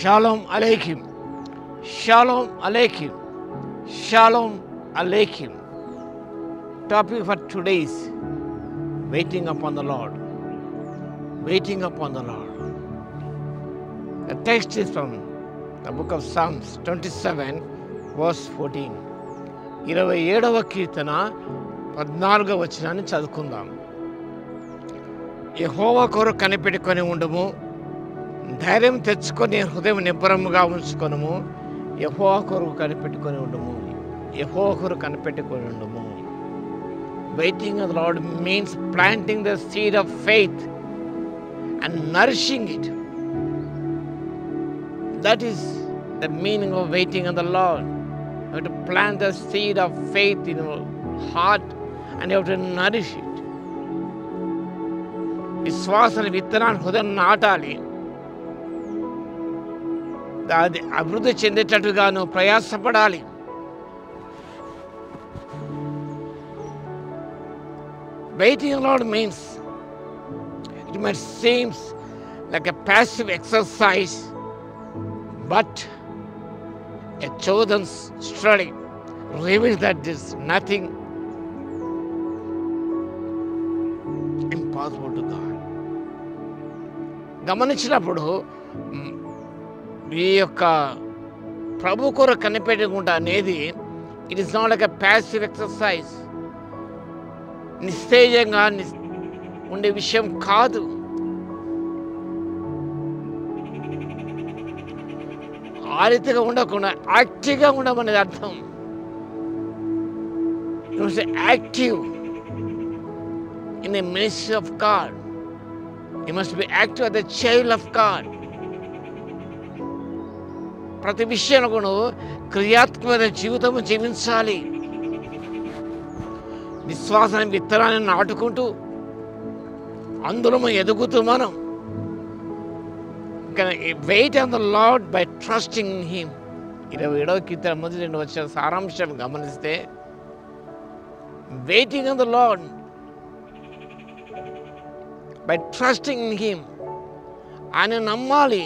Shalom Aleichem. Shalom Aleichem. Shalom Aleichem. Topic for today is waiting upon the Lord. Waiting upon the Lord. The text is from the book of Psalms 27, verse 14. 27వ కీర్తన 14వ వచనాన్ని చదువుకుందాం. యెహోవా కొరకు కనిపెట్టుకొని ఉండుము, ధైర్యం తెచ్చుకొని హృదయం నిబ్బరముగా ఉంచుకొనుము. యెహోవా కొరకు కనిపెట్టుకొని ఉండుము, యెహోవా కొరకు కనిపెట్టుకొని ఉండుము. Waiting on the Lord means planting the seed of faith and nourishing it. That is the meaning of waiting on the Lord. You have to plant the seed of faith in your heart and you have to nourish it. విశ్వాసన విత్తనాన్ని హృదయం నాటాలి. అది అభివృద్ధి చెందేటట్టుగా నువ్వు ప్రయాసపడాలి. Waiting on the Lord means it might seem like a passive exercise, but a chosen study reveals that there is nothing impossible to God. గమనించినప్పుడు ఈ యొక్క ప్రభు కొరకు కనిపెట్టుకుంటా అనేది it is not like a passive exercise. నిస్తేజంగా ఉండే విషయం కాదు. ఆ రీతిగా ఉండకుండా యాక్టివ్గా ఉండమనేది అర్థం. Active in the ministry of God. You must be active as a child of God. ప్రతి విషయంలో కూడా క్రియాత్మక జీవితం జీవించాలి. విశ్వాసాన్ని విత్తనాన్ని నాటుకుంటూ అందులో ఎదుగుతూ మనం wait on the Lord by trusting in him. 27వ కీర్తన మొదటి 2 వచ్చిన సారాంశం గమనిస్తే waiting on the Lord by trusting in him. ఆయన నమ్మాలి.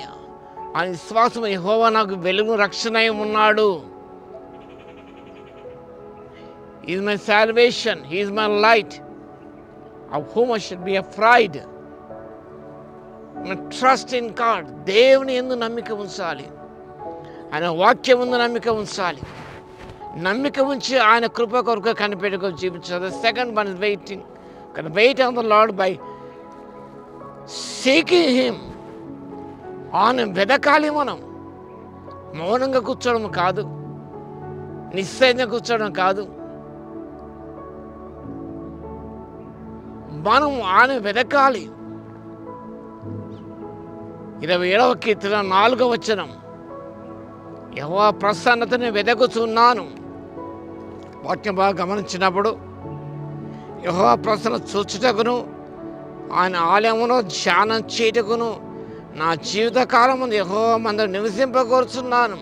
ఆయన విశ్వాసం, యెహోవా నాకు వెలుగు రక్షణ అయి ఉన్నాడు. He is my salvation. He is my light. Of whom I should be afraid. Trust in God. దేవుని యందు నమ్మిక ఉంచాలి. ఆయన వాక్యం యందు నమ్మిక ఉంచాలి. నమ్మిక ఉంచి ఆయన కృప కొరకు కనిపెట్టుకొని జీవించాలి. The second one is waiting. Can wait on the Lord by seeking Him. ఆయన వెదకాలి. మనం మౌనంగా కూర్చోవడం కాదు, నిశ్చయంగా కూర్చోవడం కాదు. మనం ఆయన వెదకాలి. 27వ కీర్తన 4వ వచనం, యెహోవా ప్రసన్నతని వెదకుచున్నాను. వాక్యం బాగా గమనించినప్పుడు యెహోవా ప్రసన్న చూచుటకును ఆయన ఆలయములో ధ్యానం చేయుటకును నా జీవితకాలం యెహోవా మందర నివసింపకోరుచున్నాను.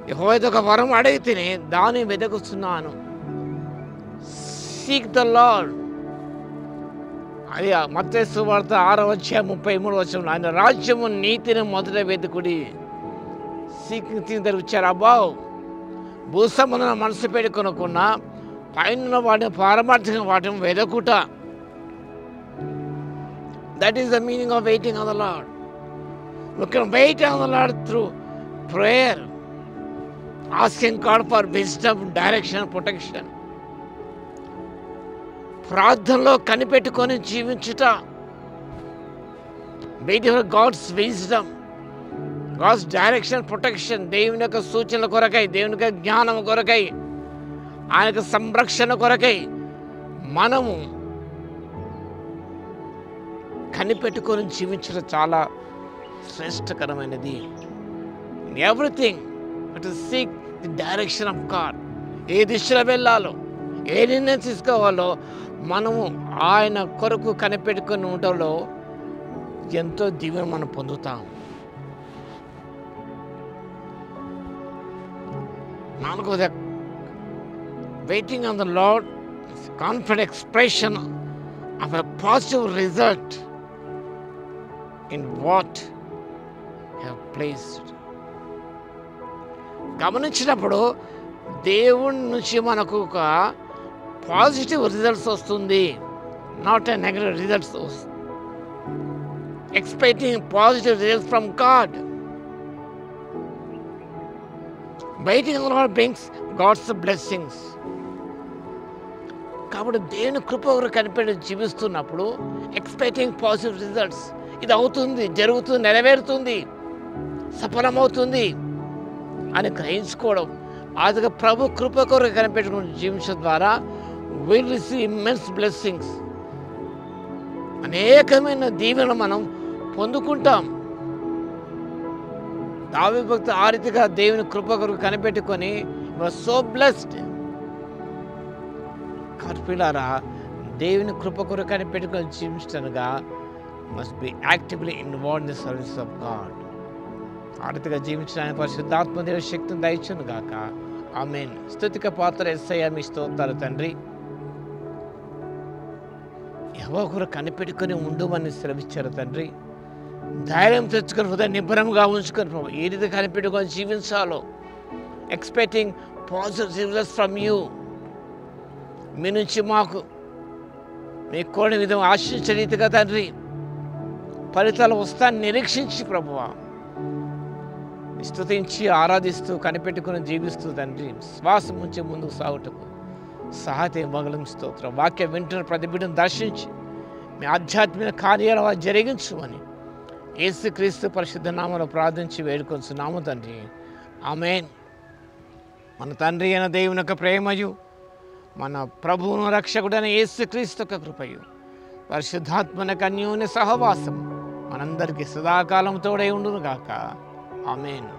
యెహోవా ఒక వరం అడిగితేనే దాన్ని వెదకుచున్నాను. Seek the lord. అది మత్తయి సువార్త 6వ అధ్యాయం 33వ వచనం, ఆయన రాజ్యము నీతిని మొదట వెతుకుడి. Seeking things that which are above. భూసంబంధమైన మనసు పెట్టుకొనకుండా పైన వాటిని పారమార్థిక వాటిని వెదకుట. That is the meaning of waiting on the Lord. You can wait on the Lord through prayer, asking God for wisdom, direction, protection. ప్రార్థనలో కనిపెట్టుకొని జీవించుట. Waiting for God's wisdom, God's direction, protection. దేవుని యొక్క సూచనల కొరకై, దేవుని యొక్క జ్ఞానం కొరకై, ఆయన యొక్క సంరక్షణ కొరకై మనము కనిపెట్టుకొని జీవించడం చాలా శ్రేష్టకరమైనది. Everything to seek the direction of God. ఏ దిశలో వెళ్ళాలో, ఏ నిర్ణయం తీసుకోవాలో మనము ఆయన కొరకు కనిపెట్టుకొని ఉండటంలో ఎంతో దీవెన మనం పొందుతాం. నాలుగోది, waiting on the Lord is confident expression of a positive result in what have placed. గమనించినప్పుడు దేవుడి నుంచి మనకు ఒక పాజిటివ్ రిజల్ట్స్ వస్తుంది, not a negative results. Expecting positive results from God. Waiting on the Lord brings God's blessings. కాబట్టి దేవుని కృప కనిపెట్టి జీవిస్తున్నప్పుడు expecting positive results, ఇది అవుతుంది, జరుగుతుంది, నెరవేరుతుంది, సఫలమవుతుంది అని గ్రహించుకోవడం, అది ప్రభు కృప కొరకు కనిపెట్టుకుని జీవించడం ద్వారా విల్ రిసీవ్ ఇమ్మెన్స్ బ్లెస్సింగ్స్, అనేకమైన దీవెనలు మనం పొందుకుంటాం. దావీదు భక్తుడు ఆ రీతిగా దేవుని కృప కొరకు కనిపెట్టుకొని సో బ్లెస్డ్. కార్పిలారా, దేవుని కృప కొరకు కనిపెట్టుకొని జీవించగా must be actively involved in the service of God. ఆ రీతిగా జీవించడానికి పరిశుద్ధాత్మ దేవుని శక్తిని దయచును గాక. ఆమేన్. స్తుతిక పాత్ర యేసయ్య, మీ స్తోత్రాలు తండ్రి. యెహోవా కొరకు కనిపెట్టుకొని ఉండుమని సెలవిచ్చారు తండ్రి. ధైర్యం తెచ్చుకొని హృదయ నిబ్బరంగా ఉంచుకొని ప్రభు ఏ రీతి కనిపెట్టుకొని జీవించాలో, expecting positive results from you. మీ నుంచి మాకు మీ కోరిన విధం ఆశించే రీతిగా తండ్రి ఫలితాలు వస్తాన్ని నిరీక్షించి ప్రభువా స్తుతించి ఆరాధిస్తూ కనిపెట్టుకుని జీవిస్తూ తండ్రి శ్వాసం ఉంచి ముందుకు సాగుటకు సహాయత ఇవ్వగలం. స్తోత్రం. వాక్యం వింటున్న ప్రతి బిడ్డను దర్శించి మీ ఆధ్యాత్మిక కార్యాలు జరిగించుమని యేసుక్రీస్తు పరిశుద్ధ నామములో ప్రార్థించి వేడుకొంచున్నాము తండ్రి. ఆమేన్. మన తండ్రి అయిన దేవుని యొక్క ప్రేమయు, మన ప్రభువును రక్షకుడైన యేసుక్రీస్తు యొక్క కృపయు, పరిశుద్ధాత్మన అన్యోన్య సహవాసం మనందరికీ సదాకాలం తోడై ఉండును గాక. ఆమేన్.